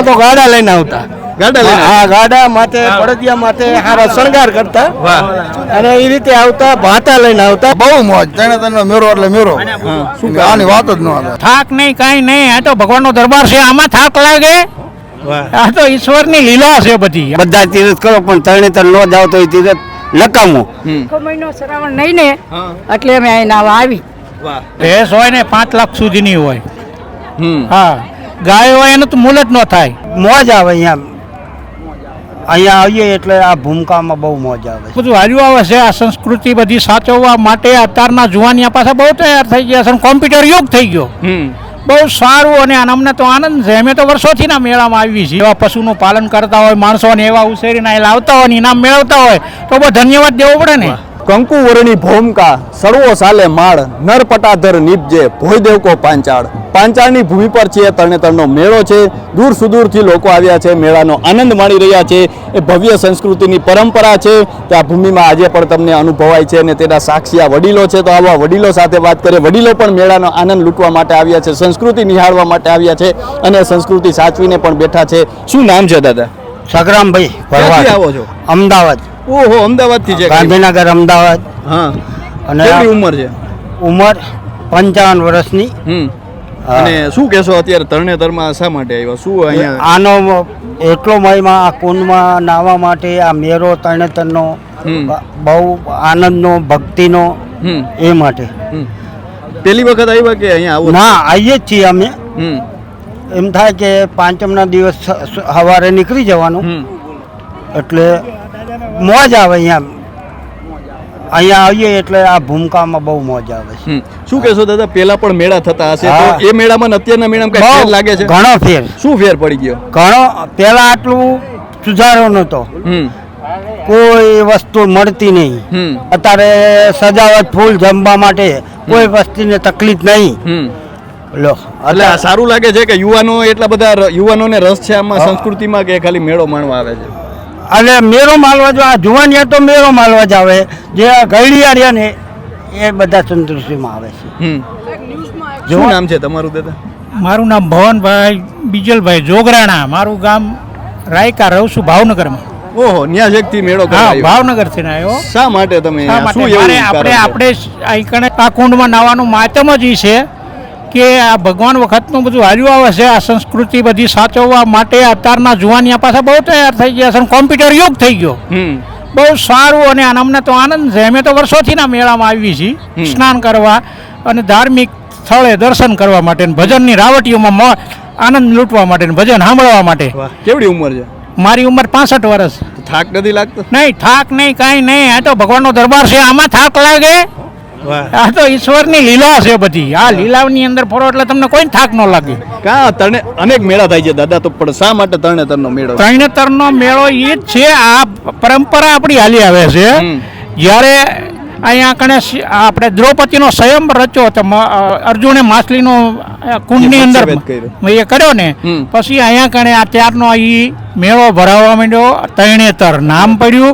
તો ગાડા લઈને આવતા. ગાડા લઈને? હા, ગાડા માથે પડદિયા માથે હારા શણગાર કરતા અને એ રીતે આવતા, ભાતા લઈને આવતા. બહુ મોજ. તરણેતરનો મેળો એટલે મેળો, આની વાત જ ન આવે. થાક નહીં, કાંઈ નહીં. આ તો ભગવાનનો દરબાર છે, આમાં થાક લાગે? આ તો ઈશ્વરની લીલા છે બધી. બધા તીરથ કરો પણ તરણેતર ન જાવ તો એ તીરથ નકામું. મહિનો શ્રાવણ નહીં ને એટલે અમે અહીં નાવા આવી. ભેંસ હોય ને 5 લાખ સુધીની હોય. હા, ગાય હોય એનું તો મૂલ જ ન થાય. મોજ આવે અહીંયા આવીએ એટલે આ ભૂમકામાં બહુ મોજ આવે. બધું હાર્યું આવે છે. આ સંસ્કૃતિ બધી સાચવવા માટે અત્યારના જુવાનિયા પાસે બહુ તૈયાર થઈ ગયા છે. કોમ્પ્યુટર યુગ થઈ ગયો. બહુ સારું અને અમને તો આનંદ છે. અમે તો વર્ષોથી ના મેળામાં આવી છીએ. એવા પશુનું પાલન કરતા હોય માણસોને, એવા ઉછેરીને લાવતા હોય ને ઇનામ મેળવતા હોય તો બહુ ધન્યવાદ દેવો પડે ને. કંકુ વરણી ભોમકા સળવો સાલે માળ નરપટાધર નીપજે ભોયદેવ કો પાંચાળ. પાંચાળની ભૂમિ પર છે તરણેતરનો મેળો છે. દૂર સુદૂરથી લોકો આવ્યા છે, મેળાનો આનંદ માણી રહ્યા છે. એ ભવ્ય સંસ્કૃતિની પરંપરા છે તે આ ભૂમિમાં આજે પણ તમને અનુભવાય છે અને તેના સાક્ષી આ વડીલો છે. તો આવા વડીલો સાથે વાત કરીએ. વડીલો પણ મેળાનો આનંદ લૂંટવા માટે આવ્યા છે, સંસ્કૃતિ નિહાળવા માટે આવ્યા છે અને સંસ્કૃતિ સાચવીને પણ બેઠા છે. શું નામ છે દાદા? સગરામભાઈ. ક્યાંથી આવો છો? અમદાવાદ. ઓહો, અમદાવાદથી છે? ગાંધીનગર, અમદાવાદ. હા. અને કેટલી ઉંમર છે? ઉંમર 55 વર્ષની. અને શું કહેશો અત્યારે તરણેતરમાં શા માટે આવ્યા? શું અહીંયા આનો એટલો મહિમા આ કુંડમાં નાહવા માટે, આ મેળો તરણેતરનો બહુ આનંદનો, ભક્તિનો, એ માટે. પહેલી વખત આવ્યા કે અહીંયા આવો? ના, આવીએ જ છીએ અમે. એમ થાય કે પાંચમના દિવસ સવારે નીકળી જવાનું એટલે મોજ આવે અહીંયા આવીએ એટલે આ ભૂમકામાં બહુ મોજ આવે છે. શું કહેશો દાદા, પેલા પણ મેળા થતા હશે તો એ મેળામાં અત્યારના મેળામાં કઈ ફેર લાગે છે? ઘણો ફેર. શું ફેર પડી ગયો? ઘણો. પેલા આટલું સુધારો નતો, કોઈ વસ્તુ મળતી નહીં. અત્યારે સજાવટ ફૂલ જમવા માટે કોઈ વસ્તુને તકલીફ નહીં. લો, એટલે આ સારું લાગે છે કે યુવાનો એટલા બધા યુવાનોને રસ છે આમાં સંસ્કૃતિમાં કે ખાલી મેળો માણવા આવે છે? અને મેળો માલવા જો આ જુવાનિયા તો મેળો માલવા જ આવે, જે ગળિયા રહ્યા ને એ બધા સંતૃષ્ટિમાં આવે છે. શું નામ છે તમારું દાદા? મારું નામ ભવનભાઈ બીજલભાઈ જોગરાણા. મારું ગામ રાયકા, રહું છું ભાવનગરમાં. ઓહો, ન્યા જગથી મેળો હા, કરાયો? ભાવનગરથી આવ્યો. શા માટે તમે શું એવું આપણે આ કુંડમાં નાવાનું માધ્યમ જ છે કે આ ભગવાન વખતનું બધું હાર્યું આવે છે. આ સંસ્કૃતિ બધી સાચવવા માટે અત્યારના જુવાનિયા પાસે બહુ તૈયાર થઈ ગયા છે. કોમ્પ્યુટર યુગ થઈ ગયો. બહુ સારું અને અમને તો આનંદ છે. અમે તો વર્ષોથી ના મેળામાં આવી છીએ સ્નાન કરવા અને ધાર્મિક સ્થળે દર્શન કરવા માટે, ભજનની રાવટીઓમાં આનંદ લૂંટવા માટે, ભજન સાંભળવા માટે. કેવડી ઉંમર છે? મારી ઉંમર 65 વર્ષ. થાક નથી લાગતો? નહીં, થાક નહીં, કાંઈ નહીં. આ તો ભગવાનનો દરબાર છે, આમાં થાક લાગે? આ તો ઈશ્વરની લીલા છે બધી. આ લીલાની અંદર ફરો એટલે તમને કોઈ થાક ન લાગે. અનેક મેળા થાય છે દાદા, તો પણ શા માટે તરણેતરનો મેળો? તરણેતરનો મેળો એ જ છે, આ પરંપરા આપણી હાલી આવે છે. જ્યારે અહીંયા કણે આપણે દ્રૌપદીનો સ્વયં રચ્યો હતો, અર્જુને માછલીનો કુંડની અંદર એ કર્યો ને, પછી અહીંયા કણે આ ત્યારનો એ મેળો ભરાવા માંડ્યો. તરણેતર નામ પડ્યું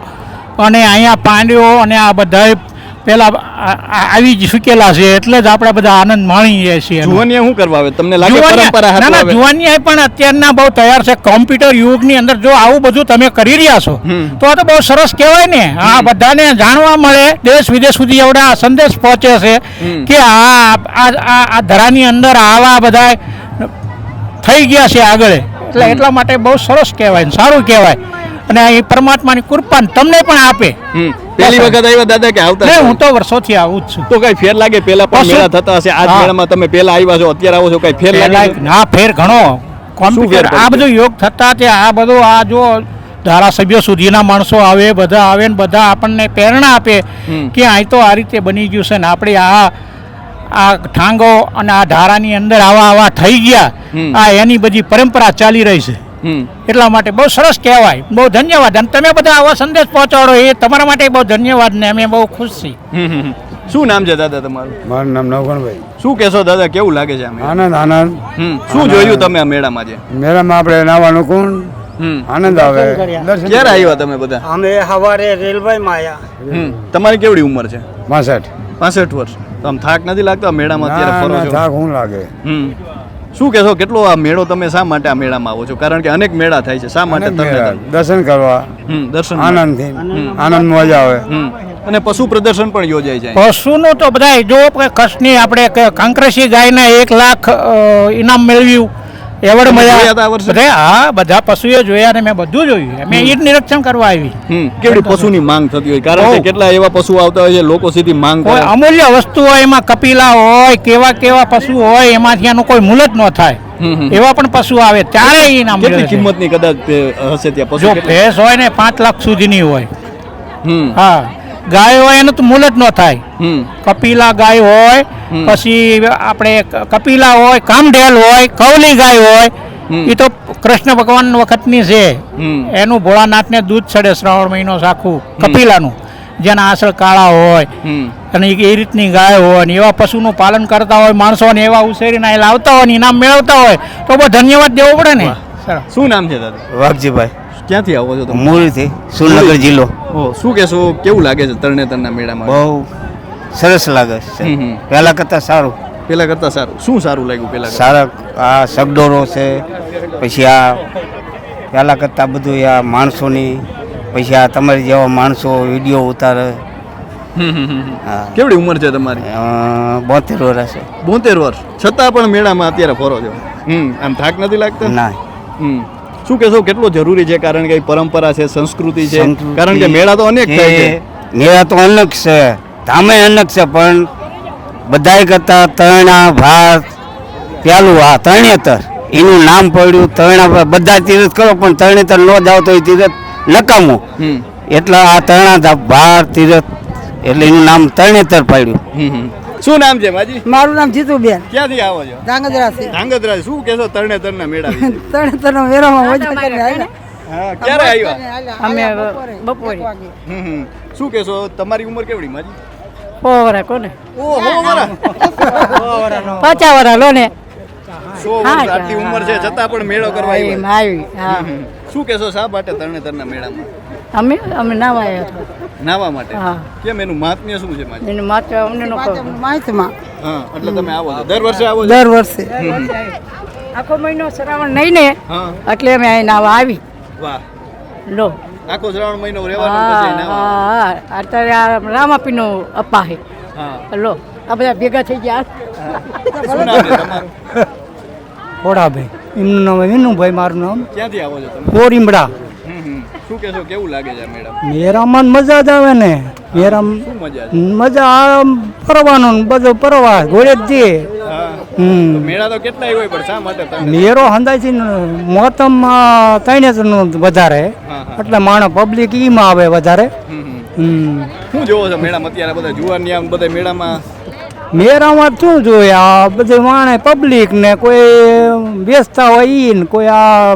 અને અહીંયા પાંડ્યો અને આ બધા પેલા આવી જ શીખેલા છે એટલે જ આપણે બધા આનંદ માણીએ છીએ. જુવાનિયા શું કરવા આવે? તમને લાગે પરંપરા? ના, જુવાનિયા પણ અત્યારના બહુ તૈયાર છે. કોમ્પ્યુટર યુગની અંદર જો આવું બધું તમે કરી રહ્યા છો તો આ તો બહુ સરસ કહેવાય ને. આ બધાને જાણવા મળે, દેશ વિદેશ સુધી એવડા સંદેશ પહોંચે છે કે આ ધરાની અંદર આવા બધા થઈ ગયા છે આગળ. એટલે એટલા માટે બહુ સરસ કહેવાય, સારું કહેવાય અને એ પરમાત્માની કૃપા તમને પણ આપે. પહેલી વખત આવ્યા દાદા કે આવતા? નહીં, હું તો વર્ષોથી આવું જ છું. તો કઈ ફેર લાગે? પેલા પણ મેળા થતા હશે, આ મેળામાં તમે પેલા આવ્યા છો, અત્યારે આવો છો, કઈ ફેર લાગે? ના, ફેર ઘણો. કોમ્પ્યુટર આ બધું યોગ થતા તે આ બધું આ જો ધારાસભ્યો સુધીના માણસો આવે, બધા આવે ને બધા આપણને પ્રેરણા આપે કે અહીં તો આ રીતે બની ગયું છે ને આપણે આ ઠાંગો અને આ ધારાની અંદર આવા થઈ ગયા. આ એની બધી પરંપરા ચાલી રહી છે. એટલા માટે બહુ સરસ કહેવાય. બહુ ધન્યવાદ. અને તમે બધા આવા સંદેશ પહોંચાડો એ તમારા માટે બહુ ધન્યવાદ ને અમે બહુ ખુશ છીએ. શું નામ છે દાદા તમારું? મારું નામ નવગણભાઈ. શું કહેશો દાદા, કેવું લાગે છે? આનંદ. શું જોયું તમે આ મેળામાં? મેળામાં આપણે નાવાનું કુંડ, આનંદ આવે. ક્યારે આવ્યા તમે બધા? અમે સવારે રેલવેમાં આવ્યા. તમારી કેવડી ઉંમર છે? 65. 65 વર્ષ. તો આમ થાક નથી લાગતો આ મેળામાં અત્યારે ફરો છો? થાક શું લાગે? શું કહેશો કેટલો આ મેળો તમે શા માટે આ મેળામાં આવો છો કારણ કે અનેક મેળા થાય છે શા માટે તરણેતર દર્શન કરવા દર્શન આનંદથી આનંદ મજા આવે અને પશુ પ્રદર્શન પણ યોજાય છે પશુનું તો બધા જો કચ્છની આપણે કાંકરેશી ગાયને 1 લાખ ઇનામ મેળવ્યું એવડ જોયા હતા આ વર્ષે? હા બધા પશુએ જોયા ને મેં બધું જોયું અમે ઈદ નિરીક્ષણ કરવા આવી કેવડી પશુની માંગ થતી હોય કારણ કે બહુ. કેટલા એવા પશુ આવતા હોય છે લોકો સીધી માંગ કોઈ કરે અમૂલ્ય વસ્તુ હોય એમાં કપિલા હોય કેવા કેવા પશુ હોય એમાંથી એનું કોઈ મૂલ જ ન થાય એવા પણ પશુ આવે ત્યારે ઇનામ કેટલી મળે છે. કિંમતની કદાચ હશે ત્યાં પશુ જો કેટલી? ભેંસ હોય ને 5 લાખ સુધીની હોય હમ હા ગાય હોય એનું તો મૂલ જ ન થાય હમ કપિલા ગાય હોય પછી આપણે કપિલા હોય કામઢેલ હોય કવલી ગાય હોય એ તો કૃષ્ણ ભગવાન વખતની છે એનું ભોળાનાથને દૂધ ચડે શ્રાવણ મહિનો સાખું કપિલાનું જેના આસળ કાળા હોય અને એ રીતની ગાય હોય ને એવા પશુનું પાલન કરતા હોય માણસો ને એવા ઉછેરીને અહીં લાવતા હોય ને ઇનામ મેળવતા હોય તો બહુ ધન્યવાદ દેવો પડે ને શું નામ છે દાદા વાઘજીભાઈ ક્યાંથી આવો છો તમે મૂળથી સુરનગર જિલ્લો. શું કહેશો કેવું લાગે છે તરણેતરના મેળામાં બહુ સરસ લાગે છે પહેલા કરતાં સારું. પેલા કરતા સારું શું સારું લાગ્યું પેલા કરતાં? સારા આ સગડોરો છે પછી આ પહેલાં કરતાં બધું આ માણસોની પછી આ તમારી જેવા માણસો વિડીયો ઉતારે. હા કેવડી ઉંમર છે તમારી 72 વર્ષ છે. 72 વર્ષ છતાં પણ મેળામાં અત્યારે ફરો છો આમ થાક નથી લાગતો ના શું કહેશો કેટલો જરૂરી છે કારણ કે પરંપરા છે સંસ્કૃતિ છે સંસ્કૃતિ કારણ કે મેળા તો અનેક થાય છે મેળા તો અલગ છે ધામે અલગ છે પણ બધાય કરતાં તરણા ભાત પેલું આ તરણેતર એનું નામ પડ્યું તરણા બધા તીરથ કરો પણ તરણેતર ન જાવ તો એ તીરથ નકામું એટલે આ તરણા ભાત તીરથ એટલે એનું નામ તરણેતર પાડ્યું. શું નામ છે માજી મારું નામ જીતુબેન ક્યાંથી આવો છો ધાંગધ્રા છે ધાંગધ્રા શું કહેશો તરણેતરના મેળા વિશે? તરણેતરનો મેળામાં મજા કરીને આવ્યા. હા ક્યારે આવ્યા અમે બપોરે શું કહેશો તમારી ઉંમર કેવડી માજી પોવરા કોને ઓહો મારા 50 વરા લો ને 100 વર્ષ આટલી ઉંમર છે છતાં પણ મેળો કરવા એમ આવ્યા આવી હા શું કહેશો શા માટે તરણેતરના મેળામાં અમે નાવા આવ્યા હતા નાવા માટે હા. કેમ એનું મહાત્મ્ય શું છે માજી એનું માત્ર અમને નો ખબર. માહિતીમાં હા એટલે તમે આવો છો દર વર્ષે આવો છો દર વર્ષે આખો મહિનો શ્રાવણ નહીં ને હા એટલે અમે અહીં નાવા આવી વાહ લો આખો શ્રાવણ મહિનો રહેવાનો પછી હા નાવા હા અત્યારે આ રામાપીનો અપ્પા છે હા લો આ બધા ભેગા થઈ ગયા શું નામ છે તમારું ખોડાભાઈ એમનું નામ વિનુભાઈ મારું નામ ક્યાંથી આવો છો તમે કોરીમડા. શું કહેશો કેવું લાગે છે આ મેળા મેરામાં મજા જ આવે ને મેરામ શું મજા છે મજા આમ ફરવાનું બધું ફરવા ઘોડે જ જઈએ. હા તો મેળા તો કેટલાય હોય પણ શા માટે તમે મેરો હંદાય મોતમ તૈણેતરનું વધારે હા, હા. એટલે માણસ પબ્લિક ઈમાં આવે વધારે. શું જોવો છો મેળામાં અત્યારે બધા જુવાની આમ બધા મેળામાં મેરામાં શું જોઈએ આ બધું માણે પબ્લિક ને કોઈ બેસતા હોય ઈ ને કોઈ આ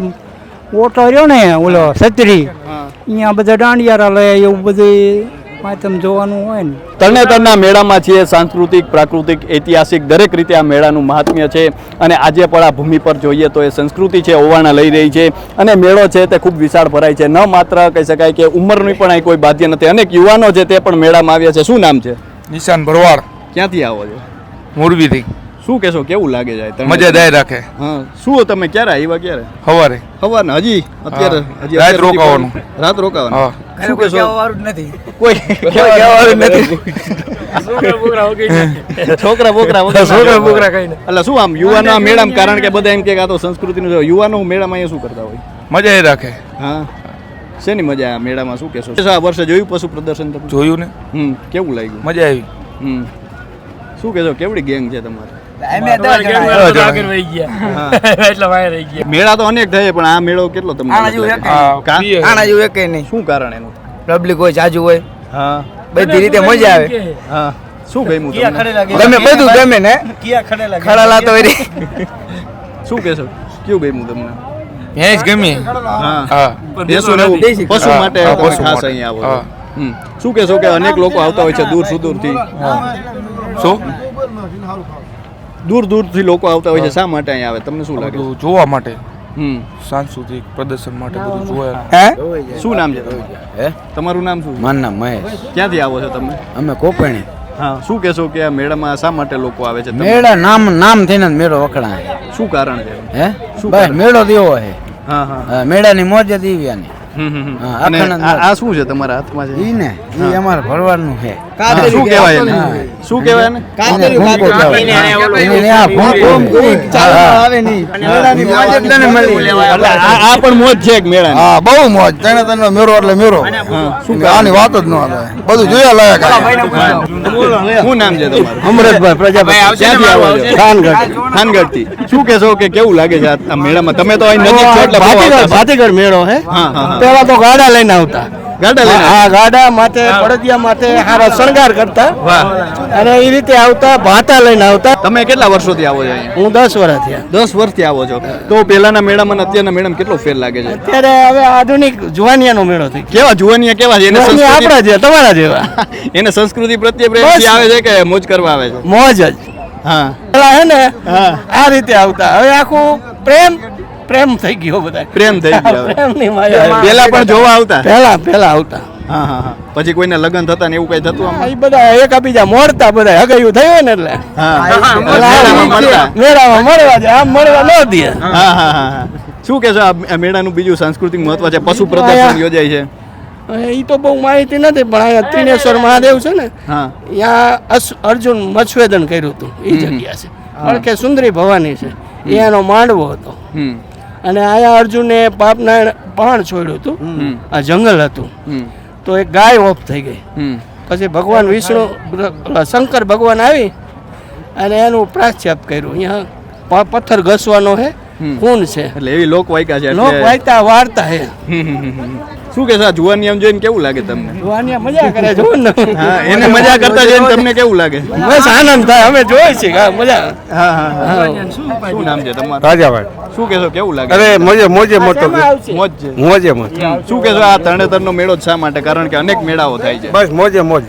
ઓટો રહ્યો ને ઓલો છત્રી હા અહીંયા બધા દાંડિયારા લે એવું બધું માધ્યમ જોવાનું હોય ને. તરણેતરના મેળામાં છીએ સાંસ્કૃતિક પ્રાકૃતિક ઐતિહાસિક દરેક રીતે આ મેળાનું મહાત્મ્ય છે અને આજે પણ આ ભૂમિ પર જોઈએ તો એ સંસ્કૃતિ છે ઓવાણા લઈ રહી છે અને મેળો છે તે ખૂબ વિશાળ ભરાય છે ન માત્ર કહી શકાય કે ઉંમરની પણ અહીં કોઈ બાધ્ય નથી અનેક યુવાનો છે તે પણ મેળામાં આવ્યા છે શું નામ છે નિશાન ભરવાડ ક્યાંથી આવો છો મોરબીથી શું કહેશો કેવું લાગે છે તરણેતર? મજાદાર રાખે હા શું તમે ક્યારે આવ્યા ક્યારે સવારે સવારના હજી અત્યારે હા. હજી રાત અત્યાર સુધી રોકાવાનું. પણ? રાત રોકાવાનું હા. શું કહેશો કોઈ છોકરા બોકરા વગર એટલે શું આમ યુવાનો આ મેળામાં કારણ કે બધા એમ કે આ તો સંસ્કૃતિનું છે. યુવાનો મેળામાં અહીંયા શું કરતા હોય મજા એ રાખે હા શેની મજા આ મેળામાં શું કહેશો આ વર્ષે જોયું પશુ પ્રદર્શન તમે જોયું ને કેવું લાગ્યું મજા આવી શું કહેશો કેવડી ગેંગ છે તમારે મેળા તો અનેક થાય પણ આ મેળો કેટલો તમને કા? આના જેવું એક શું કારણ એનું પબ્લિક હોય જાજુ હોય હા બધી રીતે મજા આવે હા શું ગમ્યું તમને ગમે બધું ગમે ને ખડાલા તો શું કહેશો કેવું ગમ્યું તમને ભેંસ ગમી હા હા ભેંસું ને એવું પશુ હા, માટે હા, તમે પશુ ખાસ માટે. અહીંયા આવો હા. છો. શું કહેશો કે અનેક લોકો આવતા હોય છે દૂર સુદૂરથી શું દૂર દૂરથી લોકો આવતા હોય છે શા માટે અહીંયા આવે તમને શું લાગે બધું જોવા માટે હમ સાંસ્કૃતિક પ્રદર્શન માટે બધું જોયા શું નામ છે તમારું? તમારું નામ શું મારું નામ મહેશ. ક્યાંથી આવો છો તમે અમે કોપણી. હા શું કહેશો કે આ મેળામાં શા માટે લોકો આવે છે તમે? મેળા નામ થઈને જ મેળો વખણાય. શું કારણ છે હે શું બસ કારણ? મેળો દેવો હે હા હા હા, મેળાની મોજ જ એવી આની હા, અને આખા આ શું છે તમારા હાથમાં છે ઈ ને ઈ અમારે ભરવાનું છે હા, શું કહેવાય એને શું કહેવાય એને એને ભૂંકો કહેવાય. એને આ ભૂંકો આવે નહીં મેળાની મોજ જ તને મળી. એટલે આ પણ મોજ છે એક મેળાની હા બહુ મોજ તને તને મેળો એટલે મેળો આની વાત જ ન હાલે બધું જોયા લાયક શું નામ છે તમારું અમૃતભાઈ પ્રજાપતિ ક્યાંથી આવો છો? ખાનગઢ થાનગઢથી શું કહેશો કે કેવું લાગે છે આ મેળામાં તમે તો અહીં નજીક છો એટલે બહુ આવતા હશો. ભાતીગઢ મેળો હે હા હા હા પેલા તો ગાડા લઈને આવતા ગાડા લઈને હા ગાડા માથે પડદિયા માથે હારા શણગાર કરતા વાહ અને એ રીતે આવતા ભાતા લઈને આવતા તમે કેટલા વર્ષોથી આવો છો અહીંયા હું 10 વર્ષ થયા 10 વર્ષથી આવો છો તો પહેલાના મેળામાં અને અત્યારના મેળામાં કેટલો ફેર લાગે છે અત્યારે હવે આધુનિક જુવાનિયાનો મેળો થઈ કેવા જુવાનિયા કેવા છે એને ગયો સંસ્કૃતિ આપણા જેવા તમારા જેવા એને સંસ્કૃતિ પ્રત્યે પ્રેમથી બસ. આવે છે કે મોજ કરવા આવે છે મોજ જ હા પેલા હે ને હા આ રીતે આવતા હવે આખું પ્રેમ થઈ ગયો બધા પ્રેમ થઈ ગયો હવે. પ્રેમની માયા પેલા પણ જોવા આવતા પેલા આવતા હા હા હા પછી કોઈને લગ્ન થતા ને એવું કઈ થતું આમ એ બધા એકાબીજા મળતા બધા હગાયું થયું ને એટલે હા મેળામાં મળતા મેળામાં મળવા જાય આમ મળવા ન દે હા હા હા હા શું કહેશો આ મેળાનું બીજું સાંસ્કૃતિક મહત્વ છે પશુ પ્રદર્શન યોજાય છે એ તો બહુ માહિતી નથી પણ અહીંયા ત્રિનેશ્વર મહાદેવ છે ને હા ત્યાં અર્જુન મત્સ્વેદન કર્યું હતું એ જગ્યા છે અળકે સુંદરી ભવાની છે એ એનો માંડવો હતો હમ અને અહીંયા અર્જુને પાપનારાયણ પાણ છોડ્યું હતું આ જંગલ હતું હમ તો એક ગાય ઓફ થઈ ગઈ હમ પછી ભગવાન વિષ્ણુ શંકર ભગવાન આવી અને એનું પ્રાશ્ચાપ કર્યું અહીંયા પથ્થર ઘસવાનો છે ખૂન છે એટલે એવી લોકવાયકા છે લોક એટલે વાયતા વાર્તા છે શું કે આ જુવાની આમ જોઈને કેવું લાગે તમને જોવાની મજા કરે જો ને હા એને મજા કરતા જોઈને તમને કેવું લાગે બસ આનંદ થાય અમે જોઈએ છીએ કે આ મજા હા હા હા શું નામ છે તમારું રાજાભાઈ શું કહેશો કેવું લાગે અરે મોજે મોટો મોજ છે મોજે મોજ શું કહેશો આ તરણેતરનો મેળો જ શા માટે કારણ કે અનેક મેળાઓ થાય છે બસ મોજે મોજ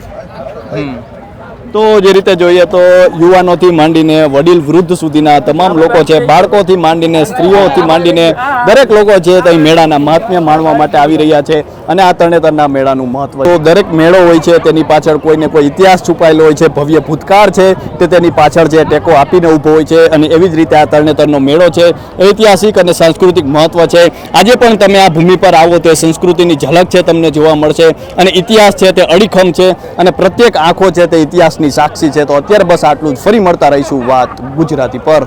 તો જે રીતે જોઈએ તો યુવાનોથી માંડીને વડીલ વૃદ્ધ સુધીના તમામ લોકો છે બાળકોથી માંડીને સ્ત્રીઓથી માંડીને દરેક લોકો છે તે અહીં મેળાના મહાત્મ્ય માણવા માટે આવી રહ્યા છે અને આ તરણેતરના મેળાનું મહત્વ તો દરેક મેળો હોય છે તેની પાછળ કોઈને કોઈ ઇતિહાસ છુપાયેલો હોય છે ભવ્ય ભૂતકાળ છે તે તેની પાછળ જે ટેકો આપીને ઊભો હોય છે અને એવી જ રીતે આ તરણેતરનો મેળો છે ઐતિહાસિક અને સાંસ્કૃતિક મહત્વ છે આજે પણ તમે આ ભૂમિ પર આવો તો એ સંસ્કૃતિની ઝલક છે તમને જોવા મળશે અને ઇતિહાસ છે તે અડીખમ છે અને પ્રત્યેક આંખો છે તે ઇતિહાસની સાક્ષી છે તો અત્યારે બસ આટલું જ ફરી મળતા રહીશું વાત ગુજરાતી પર